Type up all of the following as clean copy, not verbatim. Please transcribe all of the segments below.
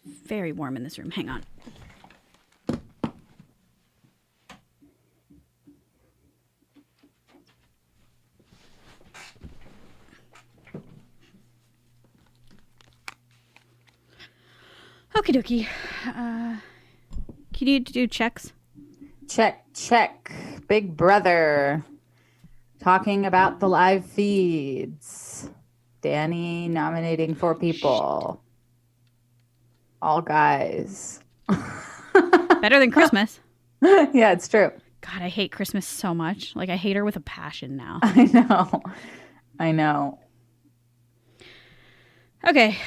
very warm in this room. Hang on. Okie dokie. Can you do checks? Check. Big Brother. Talking about the live feeds. Danny nominating 4 people. All guys. Better than Christmas. Yeah, it's true. God, I hate Christmas so much. Like, I hate her with a passion now. I know. Okay.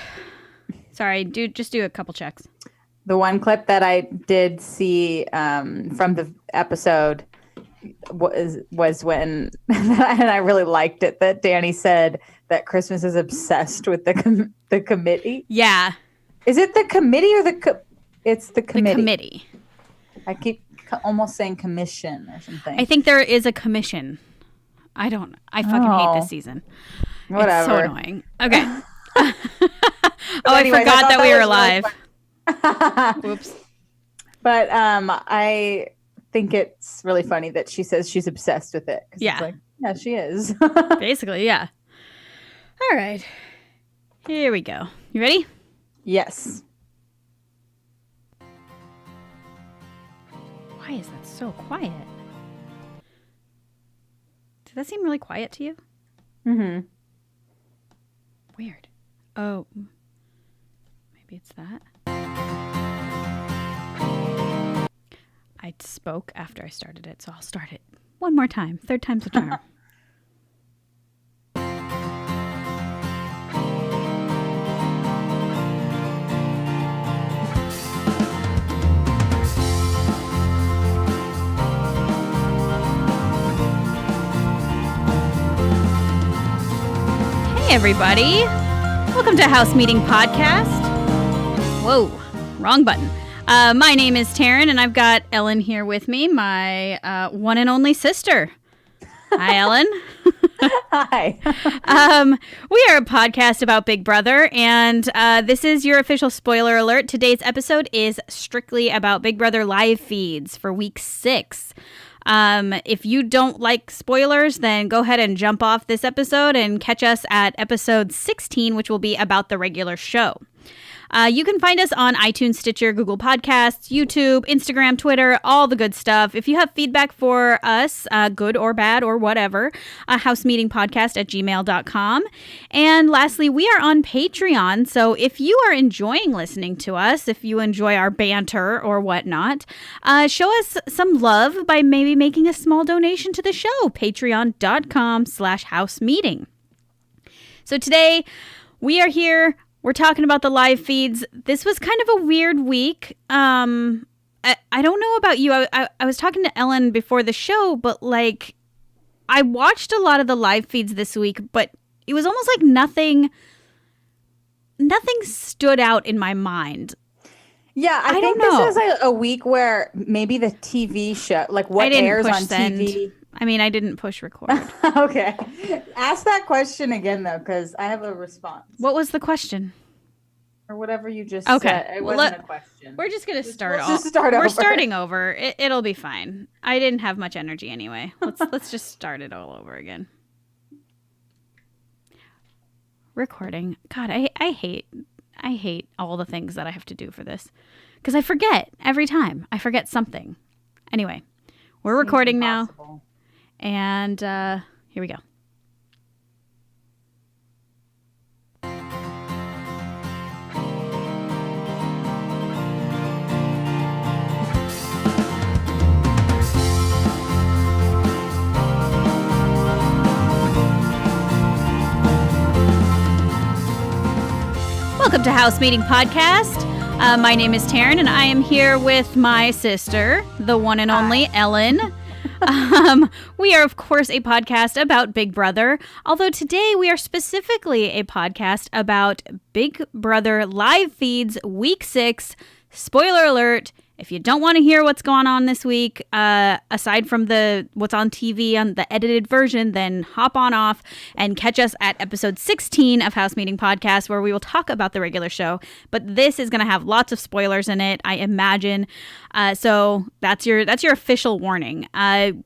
Sorry, just do a couple checks. The one clip that I did see from the episode was when, and I really liked it, that Danny said that Christmas is obsessed with the committee. Yeah. Is it the committee or it's the committee? The committee. I keep almost saying commission or something. I think there is a commission. I fucking hate this season. Whatever. It's so annoying. Okay. Anyways, I forgot that we were live. Whoops. But I think it's really funny that she says she's obsessed with it. Yeah. It's like, yeah, she is. Basically, yeah. All right. Here we go. You ready? Yes. Why is that so quiet? Did that seem really quiet to you? Mm-hmm. Weird. Oh. Maybe it's that. I spoke after I started it, so I'll start it one more time. 3rd time's the charm. Hey, everybody. Welcome to House Meeting Podcast. Whoa, wrong button. My name is Taryn, and I've got Ellen here with me, my one and only sister. Hi, Ellen. Hi. We are a podcast about Big Brother, and this is your official spoiler alert. Today's episode is strictly about Big Brother live feeds for week 6. If you don't like spoilers, then go ahead and jump off this episode and catch us at episode 16, which will be about the regular show. You can find us on iTunes, Stitcher, Google Podcasts, YouTube, Instagram, Twitter, all the good stuff. If you have feedback for us, good or bad or whatever, housemeetingpodcast@gmail.com. And lastly, we are on Patreon. So if you are enjoying listening to us, if you enjoy our banter or whatnot, show us some love by maybe making a small donation to the show, patreon.com/housemeeting. So today we are here. We're talking about the live feeds. This was kind of a weird week. I don't know about you. I was talking to Ellen before the show, but like I watched a lot of the live feeds this week, but it was almost like nothing stood out in my mind. Yeah, I think this is a week where maybe the TV show, like what airs on TV. I mean, I didn't push record. Okay. Ask that question again, though, because I have a response. What was the question? Or whatever you just said. It wasn't a question. We're just going to start over. We're starting over. It'll be fine. I didn't have much energy anyway. Let's just start it all over again. Recording. God, I hate all the things that I have to do for this. Because I forget every time. I forget something. Anyway, we're recording now. And here we go. Welcome to House Meeting Podcast. My name is Taryn, and I am here with my sister, the one and only Ellen. We are, of course, a podcast about Big Brother, although today we are specifically a podcast about Big Brother live feeds, week 6, spoiler alert, If you don't want to hear what's going on this week, aside from what's on TV on the edited version, then hop on off and catch us at episode 16 of House Meeting Podcast, where we will talk about the regular show. But this is going to have lots of spoilers in it, I imagine. So that's your official warning.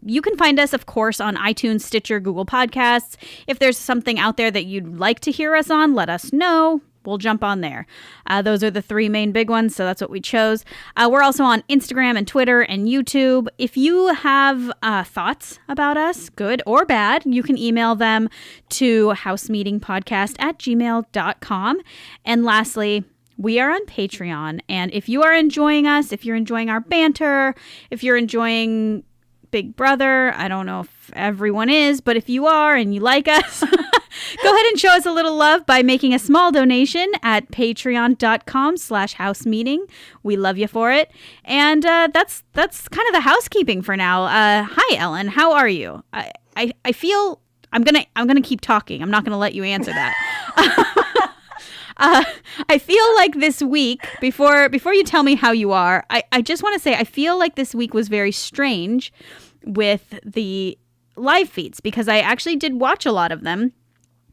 You can find us, of course, on iTunes, Stitcher, Google Podcasts. If there's something out there that you'd like to hear us on, let us know. We'll jump on there. Those are the three main big ones, so that's what we chose. We're also on Instagram and Twitter and YouTube. If you have thoughts about us, good or bad, you can email them to housemeetingpodcast@gmail.com. And lastly, we are on Patreon. And if you are enjoying us, if you're enjoying our banter, if you're enjoying Big Brother, I don't know if everyone is, but if you are and you like us, go ahead and show us a little love by making a small donation at patreon.com/housemeeting. We love you for it. And that's kind of the housekeeping for now. Hi, Ellen. How are you? I feel I'm gonna keep talking. I'm not gonna let you answer that. I feel like this week, before you tell me how you are, I just want to say I feel like this week was very strange with the live feeds, because I actually did watch a lot of them,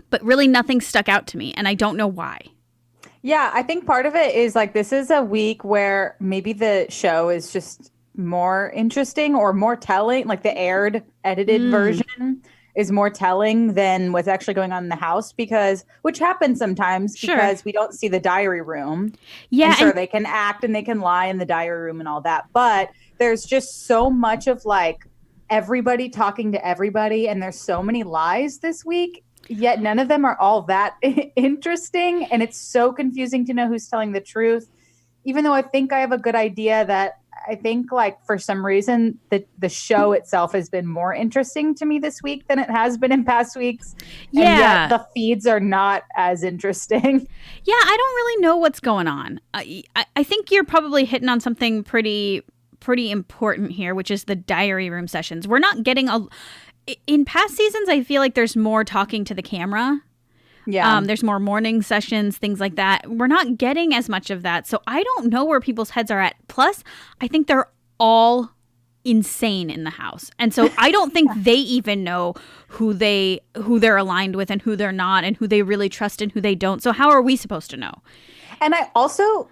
but really nothing stuck out to me, and I don't know why. Yeah, I think part of it is like this is a week where maybe the show is just more interesting or more telling, like the aired edited version is more telling than what's actually going on in the house, which happens sometimes because we don't see the diary room. Yeah. And sure, they can act and they can lie in the diary room and all that. But there's just so much of like everybody talking to everybody. And there's so many lies this week, yet none of them are all that interesting. And it's so confusing to know who's telling the truth, even though I think I have a good idea that I think like for some reason the show itself has been more interesting to me this week than it has been in past weeks. Yeah. And yet the feeds are not as interesting. Yeah, I don't really know what's going on. I think you're probably hitting on something pretty important here, which is the diary room sessions. We're not getting in past seasons, I feel like there's more talking to the camera. Yeah. There's more morning sessions, things like that. We're not getting as much of that. So I don't know where people's heads are at. Plus, I think they're all insane in the house. And so I don't think they even know who they're aligned with and who they're not, and who they really trust and who they don't. So how are we supposed to know? And I also,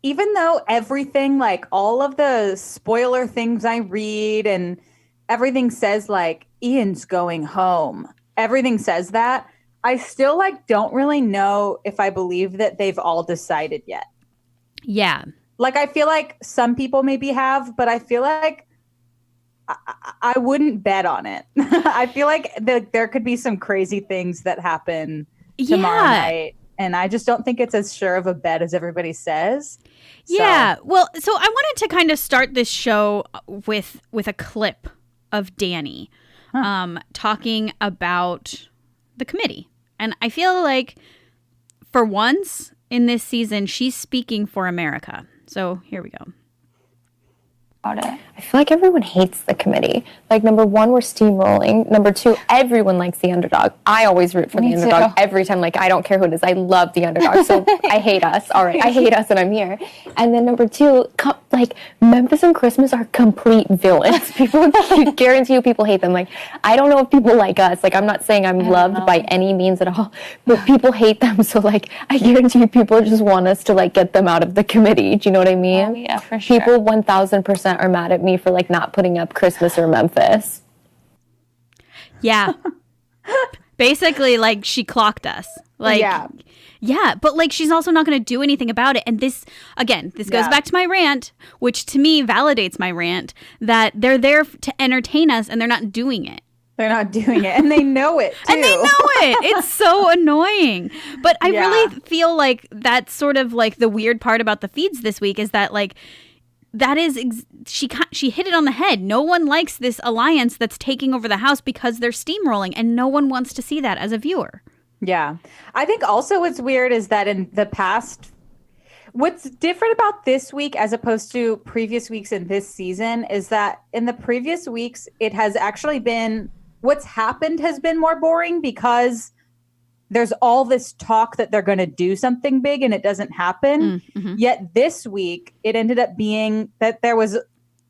even though everything, like all of the spoiler things I read and everything says like Ian's going home, everything says that, I still like don't really know if I believe that they've all decided yet. Yeah. Like I feel like some people maybe have, but I feel like I wouldn't bet on it. I feel like there could be some crazy things that happen tomorrow night. And I just don't think it's as sure of a bet as everybody says. Yeah. Well, so I wanted to kind of start this show with a clip of Danny talking about the committee. And I feel like for once in this season, she's speaking for America. So here we go. About it. I feel like everyone hates the committee. Like, number one, we're steamrolling. Number two, everyone likes the underdog. I always root for the underdog every time. Like, I don't care who it is. I love the underdog. So I hate us. All right. I hate us and I'm here. And then number two, like, Memphis and Christmas are complete villains. People guarantee you people hate them. Like, I don't know if people like us. Like, I'm not saying I'm loved by any means at all, but people hate them. So, like, I guarantee you people just want us to, like, get them out of the committee. Do you know what I mean? Oh, yeah, for sure. People 1,000% are mad at me for like not putting up Christmas or Memphis. Yeah. Basically, like, she clocked us. Like, yeah, but like she's also not going to do anything about it. And this goes back to my rant, which to me validates my rant, that they're there to entertain us and they're not doing it. They're not doing it, and they know it too. And they know it. It's so annoying. But I really feel like that's sort of like the weird part about the feeds this week is that like that is she hit it on the head. No one likes this alliance that's taking over the house because they're steamrolling, and no one wants to see that as a viewer. Yeah. I think also what's weird is that in the past, what's different about this week as opposed to previous weeks in this season is that in the previous weeks, it has actually been, what's happened has been more boring because there's all this talk that they're going to do something big and it doesn't happen. Mm-hmm. Yet this week it ended up being that there was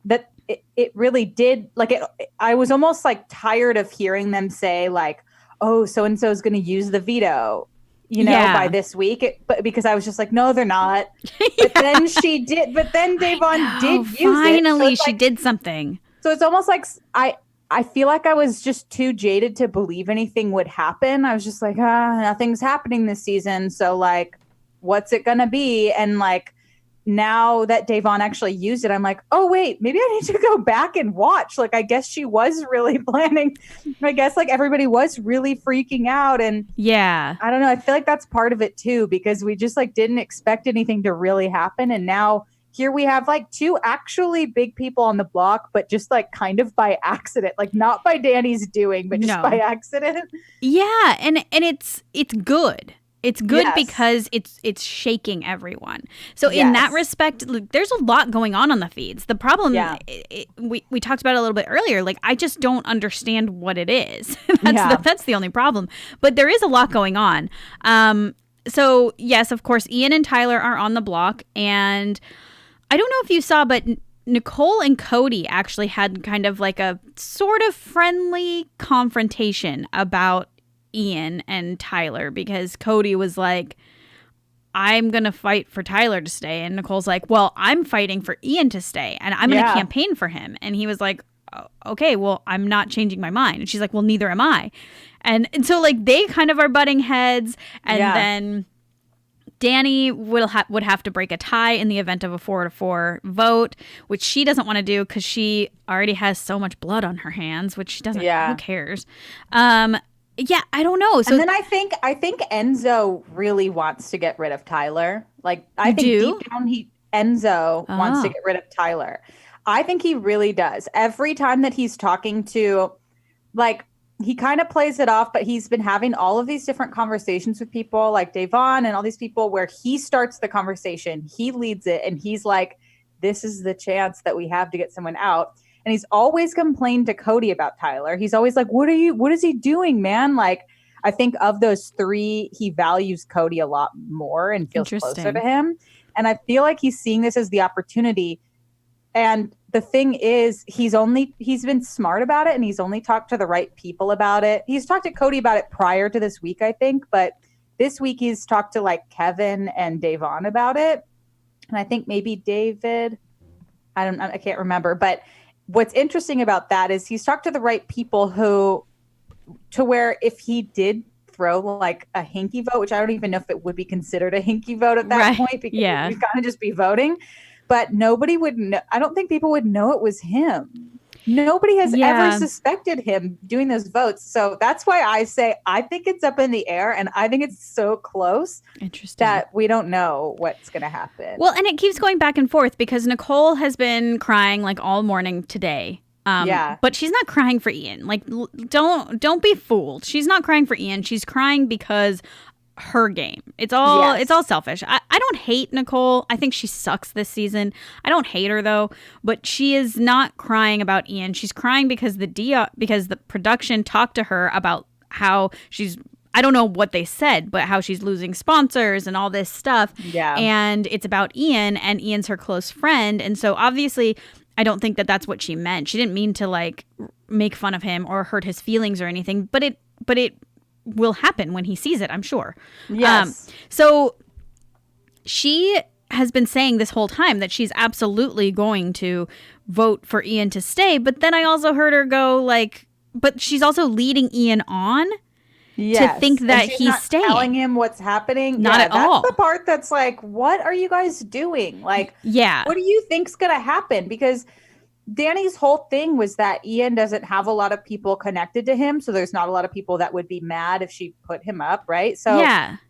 that it really did like it. I was almost like tired of hearing them say like, oh, so-and-so is going to use the veto, by this week. But because I was just like, no, they're not. But then she did. But then Da'Vonne did use it. Finally, she did something. So it's almost like I feel like I was just too jaded to believe anything would happen. I was just like, nothing's happening this season. So like, what's it going to be? And like, now that Da'Vonne actually used it, I'm like, oh, wait, maybe I need to go back and watch. Like, I guess she was really planning. I guess like everybody was really freaking out. And yeah, I don't know. I feel like that's part of it too, because we just like didn't expect anything to really happen. And now here we have like two actually big people on the block, but just like kind of by accident, like not by Danny's doing, but just by accident. Yeah. And it's good. It's good because it's shaking everyone. So in that respect, look, there's a lot going on the feeds. The problem, we talked about it a little bit earlier. Like, I just don't understand what it is. That's the only problem. But there is a lot going on. So yes, of course, Ian and Tyler are on the block. And I don't know if you saw, but Nicole and Cody actually had kind of like a sort of friendly confrontation about Ian and Tyler, because Cody was like, I'm going to fight for Tyler to stay. And Nicole's like, well, I'm fighting for Ian to stay and I'm going to campaign for him. And he was like, oh, okay, well, I'm not changing my mind. And she's like, well, neither am I. And so like they kind of are butting heads. And then Danny would have to break a tie in the event of a 4-4 vote, which she doesn't want to do because she already has so much blood on her hands, which she doesn't, who cares? Yeah, I don't know. So, and then I think Enzo really wants to get rid of Tyler. Like, I think deep down Enzo wants to get rid of Tyler. I think he really does. Every time that he's talking to, like, he kind of plays it off, but he's been having all of these different conversations with people like Da'Vonne and all these people where he starts the conversation, he leads it, and he's like, this is the chance that we have to get someone out. And he's always complained to Cody about Tyler. He's always like, what is he doing, man? Like, I think of those three, he values Cody a lot more and feels closer to him. And I feel like he's seeing this as the opportunity. And the thing is, he's been smart about it, and he's only talked to the right people about it. He's talked to Cody about it prior to this week, I think. But this week he's talked to like Kevin and Da'Vonne about it. And I think maybe David, I can't remember, but what's interesting about that is he's talked to the right people to where if he did throw like a hinky vote, which I don't even know if it would be considered a hinky vote at that point, because we've got to just be voting, but nobody would know. I don't think people would know it was him. Nobody has ever suspected him doing those votes. So that's why I say I think it's up in the air, and I think it's so close that we don't know what's going to happen. Well, and it keeps going back and forth because Nicole has been crying like all morning today. But she's not crying for Ian. Like, don't be fooled. She's not crying for Ian. She's crying because her game. It's all selfish. I don't hate Nicole. I think she sucks this season. I don't hate her though, but she is not crying about Ian. She's crying because the production talked to her about how she's, I don't know what they said, but how she's losing sponsors and all this stuff. Yeah. And it's about Ian, and Ian's her close friend. And so obviously I don't think that that's what she meant. She didn't mean to like make fun of him or hurt his feelings or anything, but it will happen when he sees it, I'm sure. Yes. So she has been saying this whole time that she's absolutely going to vote for Ian to stay, but then I also heard her go like, but she's also leading Ian on to think that he's staying. Telling him what's happening. Not at all. That's the part that's like, what are you guys doing? Like, what do you think's going to happen? Because Danny's whole thing was that Ian doesn't have a lot of people connected to him. So there's not a lot of people that would be mad if she put him up. Right. So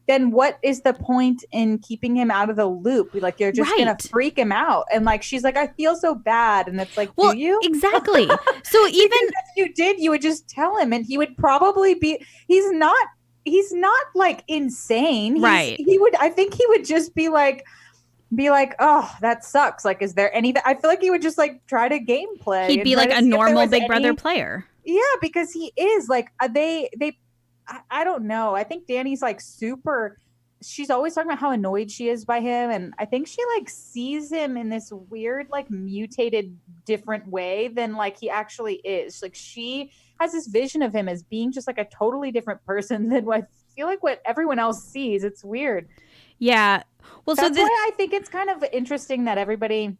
then what is the point in keeping him out of the loop? Like, you're just going to freak him out. And like, she's like, I feel so bad. And it's like, do you? Exactly. So even if you did, you would just tell him, and he would probably be, he's not like insane. I think he would just be like, oh, that sucks. Like, is there any? I feel like he would just like try to gameplay. He'd be like a normal Big Brother player. Yeah, because he is like they. I don't know. I think Danny's like super. She's always talking about how annoyed she is by him, and I think she like sees him in this weird, like mutated, different way than like he actually is. Like she has this vision of him as being just like a totally different person than what I feel like what everyone else sees. It's weird. Yeah. Well, That's why I think it's kind of interesting that everybody's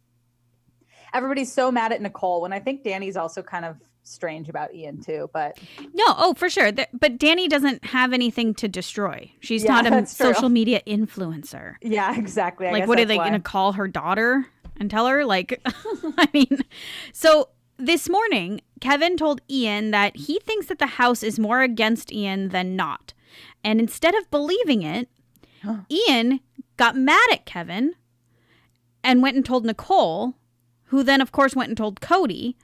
so mad at Nicole, when I think Danny's also kind of strange about Ian too. But no, for sure. But Danny doesn't have anything to destroy. She's not a social media influencer. Yeah, exactly. Like, what are they going to call her daughter and tell her? Like, I mean, so this morning, Kevin told Ian that he thinks that the house is more against Ian than not. And instead of believing it, Ian got mad at Kevin and went and told Nicole, who then, of course, went and told Cody.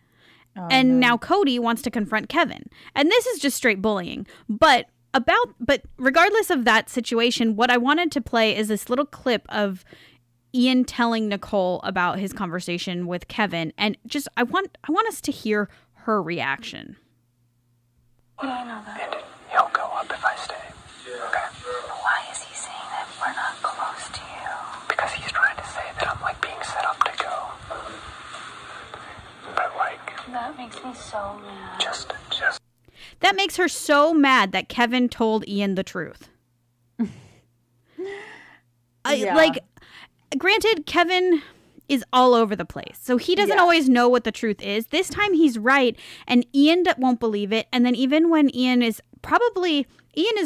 Now Cody wants to confront Kevin. And this is just straight bullying. But regardless of that situation, what I wanted to play is this little clip of Ian telling Nicole about his conversation with Kevin. And just, I want us to hear her reaction. I know that. And he'll go up if I stay. Okay. Why is he saying that we're not close to you? Because he's trying to say that I'm like being set up to go. But like, That makes me so mad. just. That makes her so mad that Kevin told Ian the truth. Like, granted, Kevin is all over the place. So he doesn't always know what the truth is. This time he's right, and Ian won't believe it. And then even when Ian is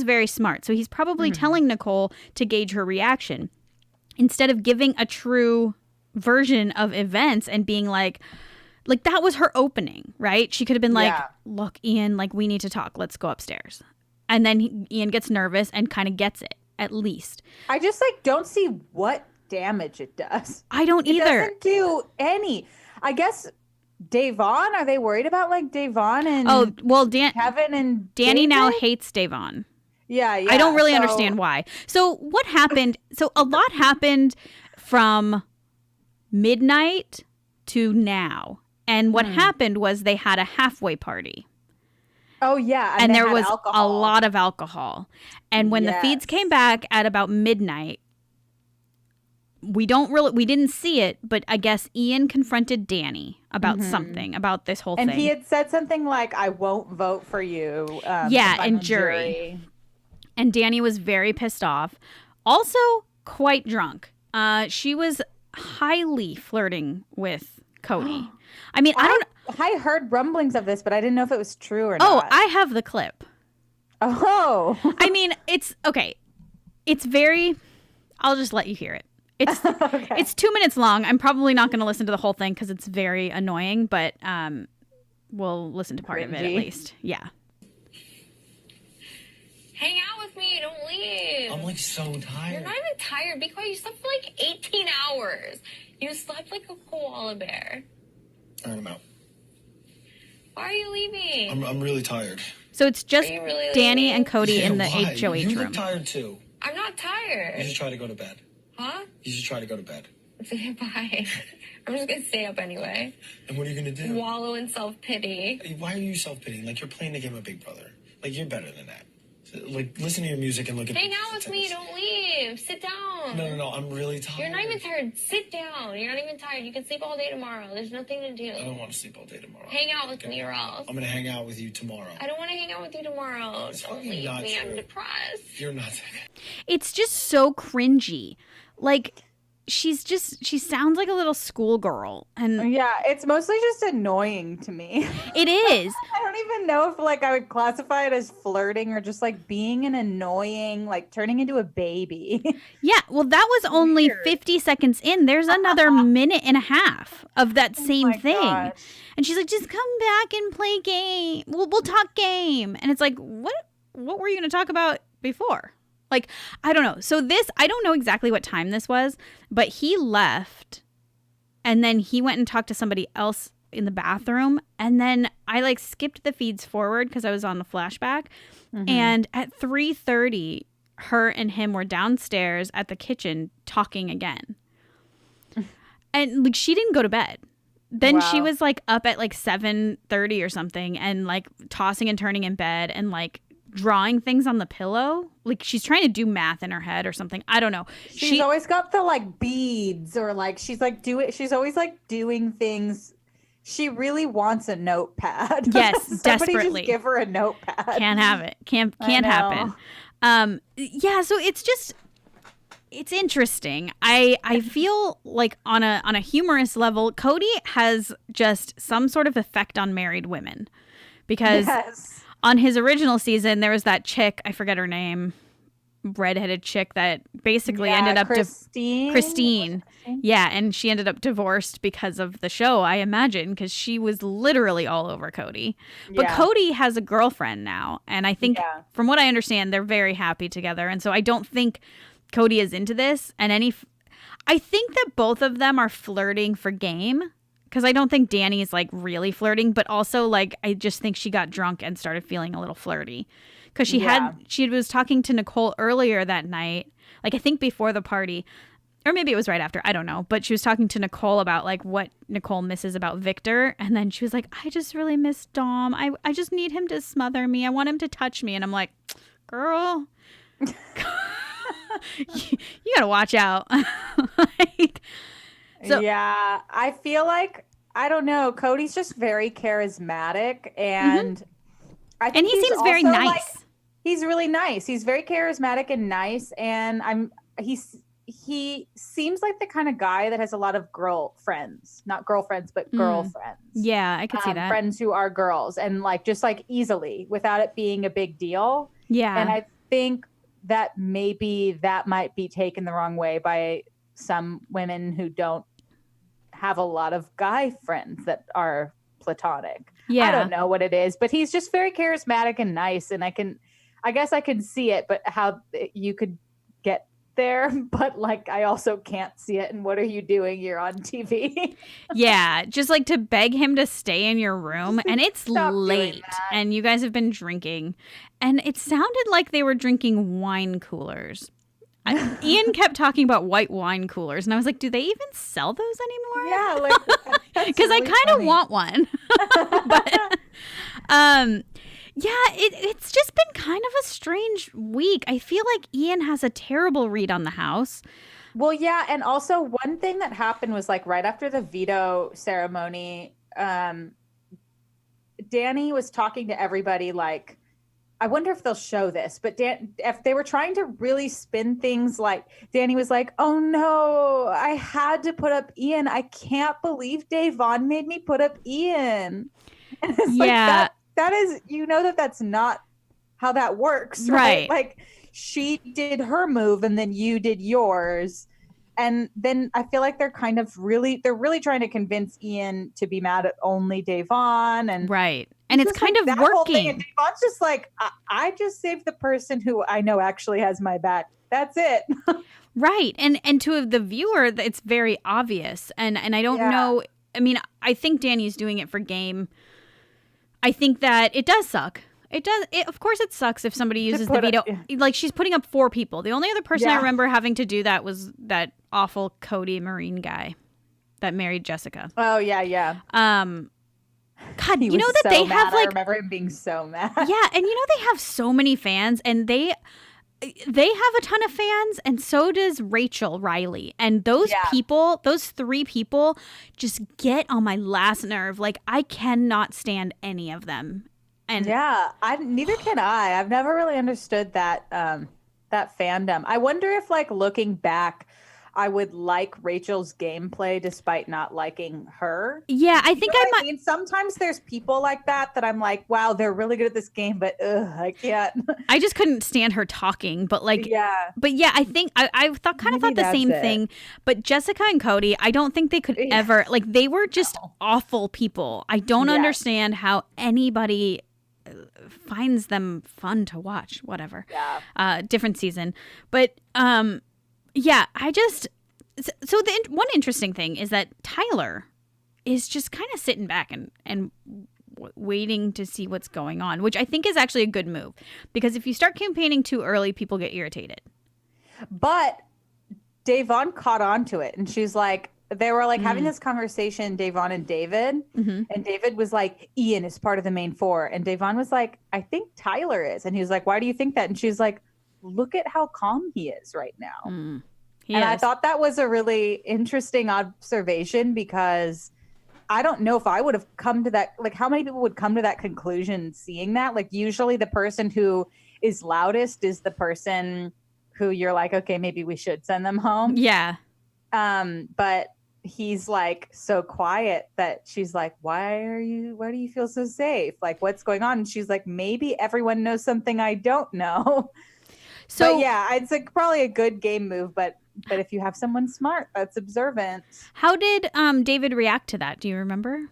very smart. So he's probably telling Nicole to gauge her reaction instead of giving a true version of events and being like that was her opening, right? She could have been like, look, Ian, like, we need to talk. Let's go upstairs. And then Ian gets nervous and kind of gets it, at least. I just like don't see what damage it does. I don't either. It doesn't do any. I guess Davon, are they worried about like Davon and Kevin and Danny David? now hates Davon. Yeah. I don't really understand why. So what happened? So a lot happened from midnight to now. And what happened was they had a halfway party. Oh, yeah. And there was alcohol. a lot of alcohol. And when the feeds came back at about midnight, we didn't see it, but I guess Ian confronted Danny about something, about this whole thing. And he had said something like, I won't vote for you. In jury. And Danny was very pissed off. Also quite drunk. She was highly flirting with Cody. I mean, I heard rumblings of this, but I didn't know if it was true or not. not. Oh, I have the clip. Oh. I mean, it's okay. It's very, I'll just let you hear it. It's okay. It's 2 minutes long. I'm probably not going to listen to the whole thing because it's very annoying, but we'll listen to part of it at least. Yeah. Hang out with me. Don't leave. I'm like so tired. You're not even tired. Be quiet. You slept for like 18 hours. You slept like a koala bear. All right, I'm out. Why are you leaving? I'm really tired. So it's just Are you really Danny leaving? and Cody in the why? HOH You room. look tired too. I'm not You tired. should try to go to bed. Huh? You should try to go to bed. Bye. I'm just gonna stay up anyway. And what are you gonna do? Wallow in self-pity. Hey, why are you self-pitying? Like, you're playing the game of Big Brother. Like, you're better than that. So, like, listen to your music and look at Hang out with me. Don't leave. Sit down. No, I'm really tired. You're not even tired. Sit down. You're not even tired. You can sleep all day tomorrow. There's nothing to do. I don't want to sleep all day tomorrow. Hang out with me or else. I'm gonna hang out with you tomorrow. I don't want to hang out with you tomorrow. It's Don't fucking leave not me. I'm true. depressed. You're not. It's just so cringy. Like, she sounds like a little schoolgirl. And Yeah, it's mostly just annoying to me. it is. I don't even know if like I would classify it as flirting or just like being an annoying, like turning into a baby. Yeah, well, that was only Weird. 50 seconds in. There's another minute and a half of that same my thing. gosh. And she's like, just come back and play game. We'll talk game. And it's like, what were you going to talk about before? Like, I don't know. So I don't know exactly what time this was, but he left and then he went and talked to somebody else in the bathroom. And then I like skipped the feeds forward because I was on the flashback. And at 3:30, her and him were downstairs at the kitchen talking again. And like, she didn't go to bed. Then she Wow. was like up at like 7:30 or something and like tossing and turning in bed and like drawing things on the pillow. Like she's trying to do math in her head or something. I don't know. She's always got the like beads or like she's always like doing things. She really wants a notepad. Yes, Somebody desperately. just give her a notepad. Can't have it. Can't happen. Yeah, so it's interesting. I feel like on a humorous level, Cody has just some sort of effect on married women. Because on his original season, there was that chick, I forget her name, redheaded chick that basically ended up Christine. Yeah, and she ended up divorced because of the show, I imagine, because she was literally all over Cody. But Cody has a girlfriend now, and I think from what I understand, they're very happy together. And so I don't think Cody is into this. And I think that both of them are flirting for game. Because I don't think Danny is like really flirting, but also like I just think she got drunk and started feeling a little flirty. Because she was talking to Nicole earlier that night, like I think before the party, or maybe it was right after, I don't know. But she was talking to Nicole about like what Nicole misses about Victor, and then she was like, "I just really miss Dom. I just need him to smother me. I want him to touch me." And I'm like, "Girl, you gotta watch out." Yeah, I feel like, I don't know, Cody's just very charismatic, and I think he seems very also, nice. like, he's really nice. He's very charismatic and nice, and he seems like the kind of guy that has a lot of girlfriends, not girlfriends, but girlfriends. Yeah, I could see that. Friends who are girls, and like just like easily without it being a big deal. Yeah, and I think that maybe that might be taken the wrong way by some women who don't have a lot of guy friends that are platonic. Yeah. I don't know what it is, but he's just very charismatic and nice. And I guess I can see it, but how you could get there, but like, I also can't see it. And what are you doing? You're on TV. Yeah. Just like to beg him to stay in your room. And it's late and you guys have been drinking, and it sounded like they were drinking wine coolers. Ian kept talking about white wine coolers, and I was like, do they even sell those anymore? Yeah, like because really I kind of want one. But yeah, it's just been kind of a strange week. I feel like Ian has a terrible read on the house. Well, yeah, and also one thing that happened was like right after the veto ceremony, Danny was talking to everybody like, I wonder if they'll show this, but if they were trying to really spin things, like Danny was like, "Oh no, I had to put up Ian. I can't believe Da'Vonne made me put up Ian." And it's like, that is, that's not how that works, right? Like she did her move and then you did yours. And then I feel like they're really trying to convince Ian to be mad at only Da'Vonne, and right. And it's kind of working. And Da'Vonne's just like, I just saved the person who I know actually has my back. That's it. Right. And to the viewer, it's very obvious. And I don't know. I mean, I think Danny's doing it for game. I think that it does suck. It does. Of course, it sucks if somebody uses the veto. Like, she's putting up 4 people. The only other person I remember having to do that was that awful Cody Marine guy that married Jessica. Oh, yeah. God, you know that they have like, I remember him being so mad. Yeah, and they have so many fans, and they have a ton of fans, and so does Rachel Riley. And those people, those 3 people, just get on my last nerve. Like, I cannot stand any of them. And neither can I. I've never really understood that that fandom. I wonder if, like, looking back, I would like Rachel's gameplay despite not liking her. Yeah, I think I mean, sometimes there's people like that I'm like, wow, they're really good at this game, but I can't. I just couldn't stand her talking, but like, But yeah, I think I thought the same thing. But Jessica and Cody, I don't think they could ever, like, they were just awful people. I don't understand how anybody finds them fun to watch. Whatever. Yeah. Different season, but yeah, I just, so the one interesting thing is that Tyler is just kind of sitting back and waiting to see what's going on, which I think is actually a good move, because if you start campaigning too early, people get irritated. But Da'Vonne caught on to it, and she's like, they were like having this conversation, Davon and David, and David was like, Ian is part of the main four, and Davon was like, I think Tyler is, and he was like, why do you think that? And she was like, look at how calm he is right now. I thought that was a really interesting observation, because I don't know if I would have come to that, like how many people would come to that conclusion seeing that. Like usually the person who is loudest is the person who you're like, okay, maybe we should send them home. Yeah. But he's like so quiet that she's like, why do you feel so safe? Like, what's going on? And she's like, maybe everyone knows something I don't know. So yeah, it's like probably a good game move, but if you have someone smart that's observant. How did David react to that? Do you remember?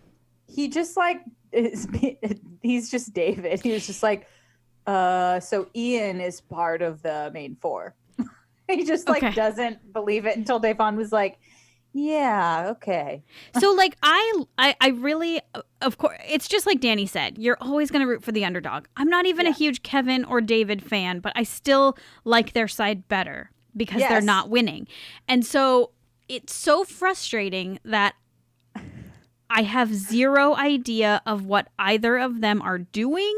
He just like he's just David. He was just like, so Ian is part of the main four. He just like doesn't believe it until Davon was like, yeah, okay. So like I really, of course, it's just like Danny said, you're always going to root for the underdog. I'm not even a huge Kevin or David fan, but I still like their side better because they're not winning. And so it's so frustrating that I have zero idea of what either of them are doing,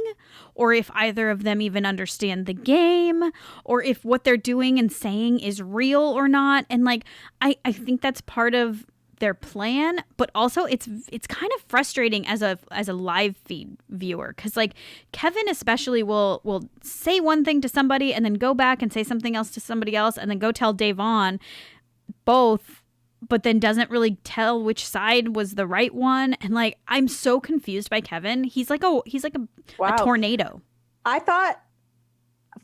or if either of them even understand the game, or if what they're doing and saying is real or not. And like, I think that's part of their plan, but also it's kind of frustrating as a live feed viewer, because like Kevin especially will say one thing to somebody and then go back and say something else to somebody else and then go tell Davon both, but then doesn't really tell which side was the right one. And like, I'm so confused by Kevin. He's like a tornado. I thought,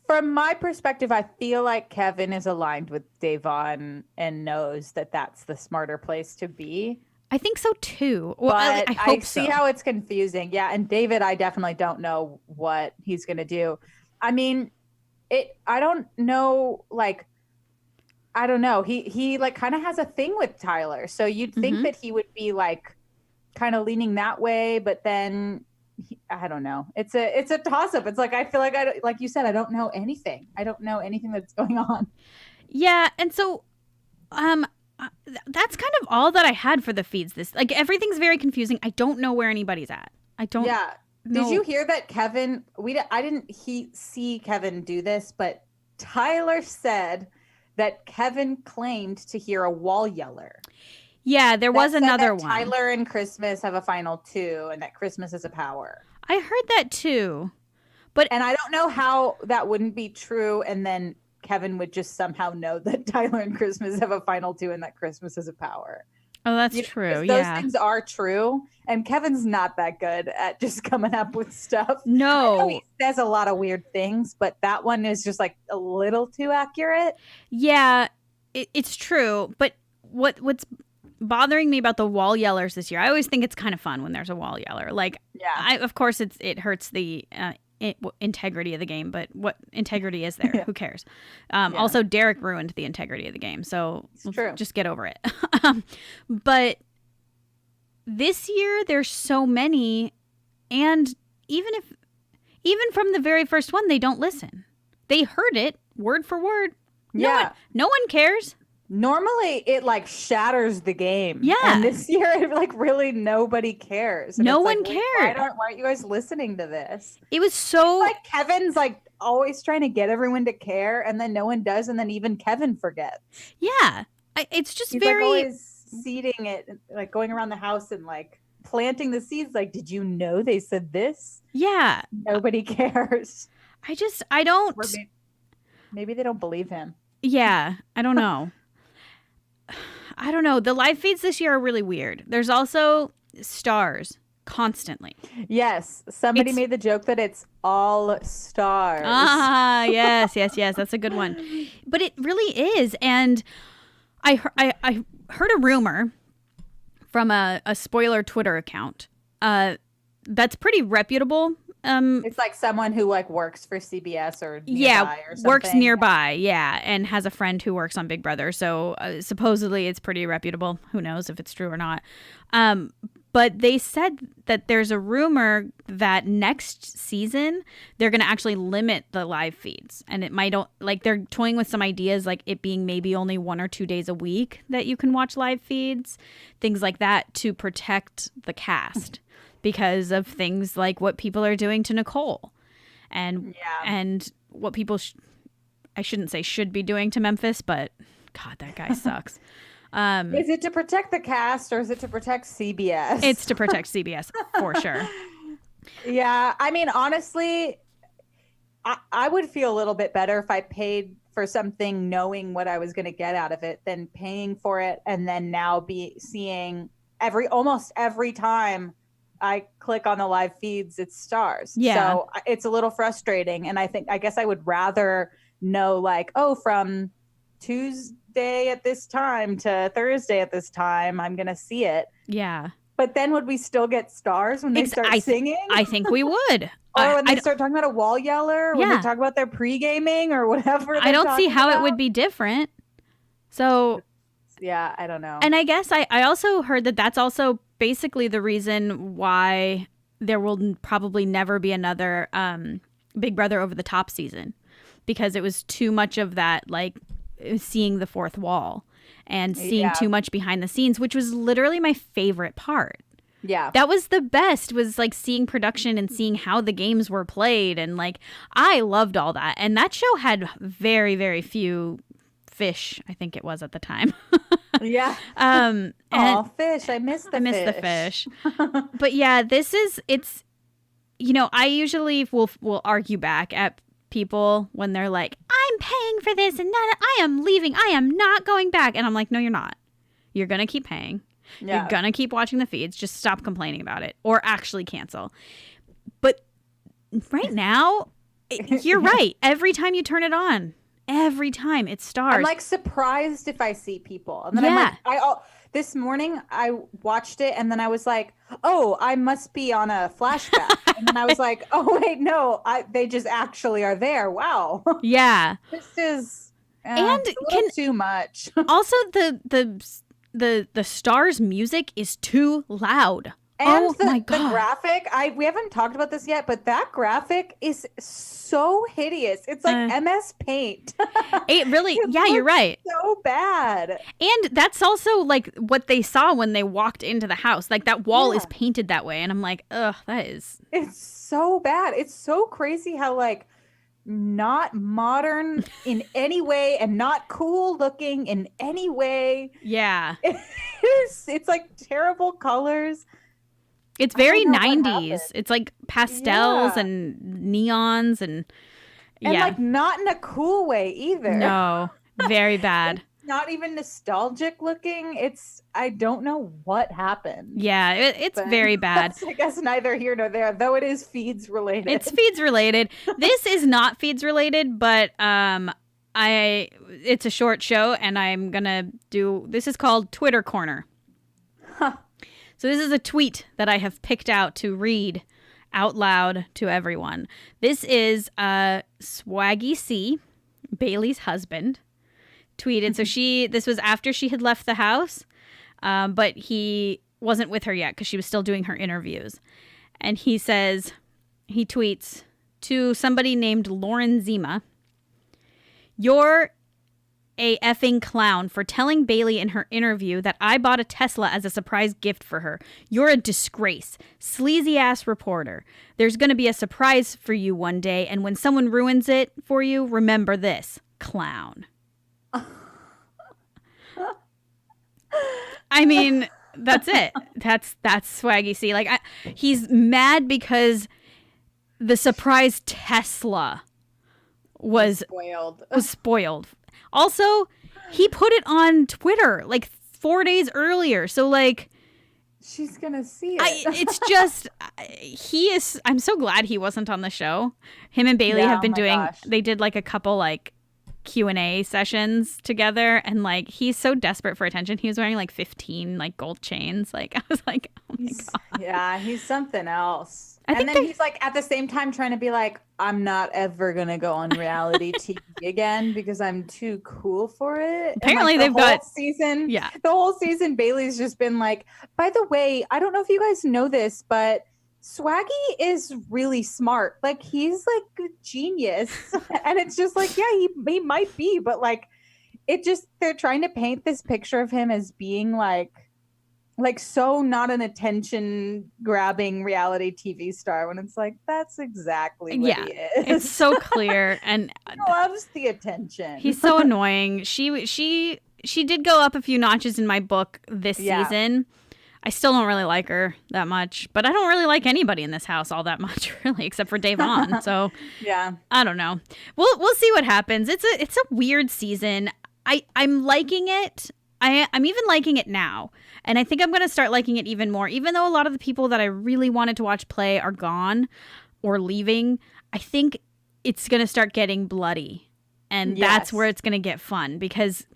from my perspective, I feel like Kevin is aligned with Davon and knows that that's the smarter place to be. I think so too. Well, but I hope so. See how it's confusing. Yeah. And David, I definitely don't know what he's going to do. I mean, I don't know, like, I don't know. He like kind of has a thing with Tyler. So you'd think that he would be like kind of leaning that way, but then I don't know. It's a toss up. It's like, I feel like like you said, I don't know anything. I don't know anything that's going on. Yeah. And so that's kind of all that I had for the feeds. This, like, everything's very confusing. I don't know where anybody's at. I don't. Yeah. Did you hear that Kevin, I didn't see Kevin do this, but Tyler said that Kevin claimed to hear a wall yeller. Yeah, there was another one. Tyler and Christmas have a final two, and that Christmas is a power. I heard that too. And I don't know how that wouldn't be true, and then Kevin would just somehow know that Tyler and Christmas have a final two and that Christmas is a power. Oh, that's true. Those things are true. And Kevin's not that good at just coming up with stuff. No. He says a lot of weird things, but that one is just like a little too accurate. Yeah, it's true. But what's bothering me about the wall yellers this year, I always think it's kind of fun when there's a wall yeller. Like, of course, it hurts the integrity of the game, but what integrity is there? Who cares? Also, Derek ruined the integrity of the game, so just get over it. But this year there's so many, and even from the very first one, they don't listen. They heard it word for word. No one cares. Normally it like shatters the game. Yeah. And this year it like really nobody cares. And no one cared. Why aren't you guys listening to this? It was so like Kevin's like always trying to get everyone to care, and then no one does, and then even Kevin forgets. Yeah. It's just He's very like always seeding it, like going around the house and like planting the seeds. Like, did you know they said this? Yeah. Nobody cares. I don't. Maybe they don't believe him. Yeah. I don't know. I don't know. The live feeds this year are really weird. There's also stars constantly. Yes. Somebody made the joke that it's all stars. Ah, yes. That's a good one. But it really is. And I heard a rumor from a spoiler Twitter account that's pretty reputable. It's like someone who like works for CBS or nearby or something. Works nearby, and has a friend who works on Big Brother. So supposedly it's pretty reputable. Who knows if it's true or not? But they said that there's a rumor that next season they're going to actually limit the live feeds, and it might like they're toying with some ideas, like it being maybe only 1 or 2 days a week that you can watch live feeds, things like that, to protect the cast because of things like what people are doing to Nicole, and what people I shouldn't say should be doing to Memphis, but God, that guy sucks. Is it to protect the cast or is it to protect CBS? It's to protect CBS for sure. Yeah. I mean, honestly, I would feel a little bit better if I paid for something knowing what I was going to get out of it than paying for it and then now be seeing almost every time I click on the live feeds, it's stars. Yeah. So it's a little frustrating. And I guess I would rather know, like, oh, from Tuesday at this time to Thursday at this time, I'm going to see it. Yeah. But then would we still get stars when they start singing? I think we would. Or when they start talking about a wall yeller, or when they talk about their pre-gaming or whatever. I don't see how it would be different. So, yeah, I don't know. And I guess I also heard that that's also basically the reason why there will probably never be another Big Brother Over the Top season, because it was too much of that, like, seeing the fourth wall and seeing too much behind the scenes, which was literally my favorite part. Yeah. That was the best, was like seeing production and seeing how the games were played. And like, I loved all that. And that show had very, very few fish, I think it was at the time. Yeah. Fish. I miss the fish. But yeah, it's, you know, I usually will argue back at people when they're like, I'm paying for this and I am leaving. I am not going back. And I'm like, no, you're not. You're going to keep paying. Yeah. You're going to keep watching the feeds. Just stop complaining about it or actually cancel. But right now, you're right. Every time you turn it on, every time it stars. I'm like surprised if I see people. And then I'm like, this morning I watched it and then I was like, oh, I must be on a flashback. And then I was like, oh, wait, no, they just actually are there. Wow. Yeah. This is and too much. Also, the Stars music is too loud. And the graphic, we haven't talked about this yet, but that graphic is so hideous. It's like MS Paint. It really, you're right. So bad. And that's also like what they saw when they walked into the house. Like that wall is painted that way. And I'm like, ugh, it's so bad. It's so crazy how like not modern in any way and not cool looking in any way. Yeah. It's like terrible colors. It's very 90s. It's like pastels and neons and like not in a cool way either. No, very bad. Not even nostalgic looking. I don't know what happened. Yeah, it's very bad. I guess neither here nor there, though it is feeds related. It's feeds related. This is not feeds related, but it's a short show and I'm going to this is called Twitter Corner. Huh. So this is a tweet that I have picked out to read out loud to everyone. This is Swaggy C, Bailey's husband, tweeted. So this was after she had left the house, but he wasn't with her yet because she was still doing her interviews. And he tweets to somebody named Lauren Zima, "You're a effing clown for telling Bailey in her interview that I bought a Tesla as a surprise gift for her. You're a disgrace. Sleazy ass reporter. There's going to be a surprise for you one day, and when someone ruins it for you, remember this. Clown." I mean, that's it. That's Swaggy C. Like, he's mad because the surprise Tesla was spoiled. Also, he put it on Twitter like 4 days earlier. So like, she's going to see it. It's just, I'm so glad he wasn't on the show. Him and Bailey have been they did like a couple like Q&A sessions together. And like, he's so desperate for attention. He was wearing like 15 like gold chains. Like, I was like, oh He's something else. I think And then he's like at the same time trying to be like, I'm not ever gonna go on reality TV again because I'm too cool for it. And, Apparently like, they've got season. Yeah. The whole season, Bailey's just been like, by the way, I don't know if you guys know this, but Swaggy is really smart. Like he's like a genius. And it's just like, yeah, he might be, but like they're trying to paint this picture of him as being like so not an attention grabbing reality TV star when it's like that's exactly what he is. It's so clear, and he loves the attention. he's so annoying. She did go up a few notches in my book this season. I still don't really like her that much, but I don't really like anybody in this house all that much, really, except for Davon. So yeah, I don't know. We'll see what happens. It's a weird season. I'm liking it. I'm even liking it now. And I think I'm going to start liking it even more. Even though a lot of the people that I really wanted to watch play are gone or leaving, I think it's going to start getting bloody. And that's where it's going to get fun. Because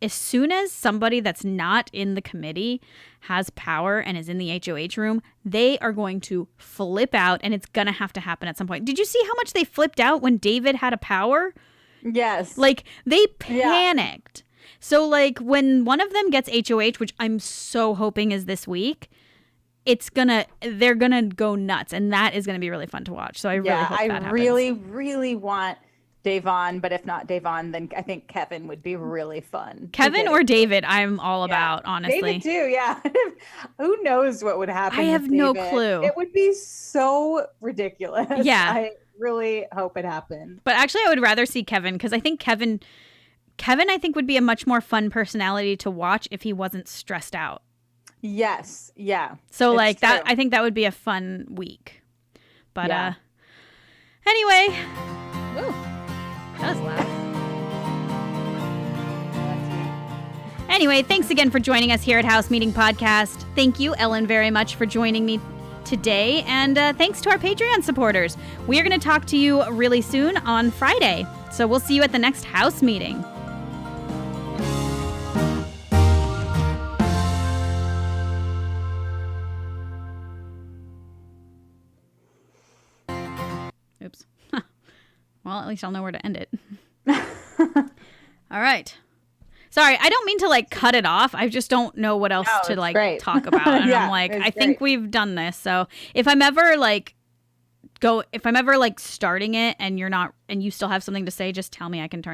as soon as somebody that's not in the committee has power and is in the HOH room, they are going to flip out. And it's going to happen at some point. Did you see how much they flipped out when David had a power? Yes. Like, they panicked. So, like, when one of them gets HOH, which I'm so hoping is this week, they're gonna go nuts, and that is gonna be really fun to watch. So I really hope that happens. I really, really want Davon, but if not Davon, then I think Kevin would be really fun. Kevin or David, I'm all about, honestly. David too, yeah. Who knows what would happen? I have no clue. It would be so ridiculous. Yeah. I really hope it happened. But actually, I would rather see Kevin, because I think Kevin, I think, would be a much more fun personality to watch if he wasn't stressed out. Yes. Yeah. So like that, I think that would be a fun week. But anyway, woo, that was loud. Anyway, thanks again for joining us here at House Meeting Podcast. Thank you, Ellen, very much for joining me today. And thanks to our Patreon supporters. We are going to talk to you really soon on Friday. So we'll see you at the next House Meeting. Oops. Well, at least I'll know where to end it. All right. Sorry, I don't mean to like cut it off. I just don't know what else to like talk about. And I'm like, I think we've done this. So if I'm ever like starting it and you're not, and you still have something to say, just tell me. I can turn it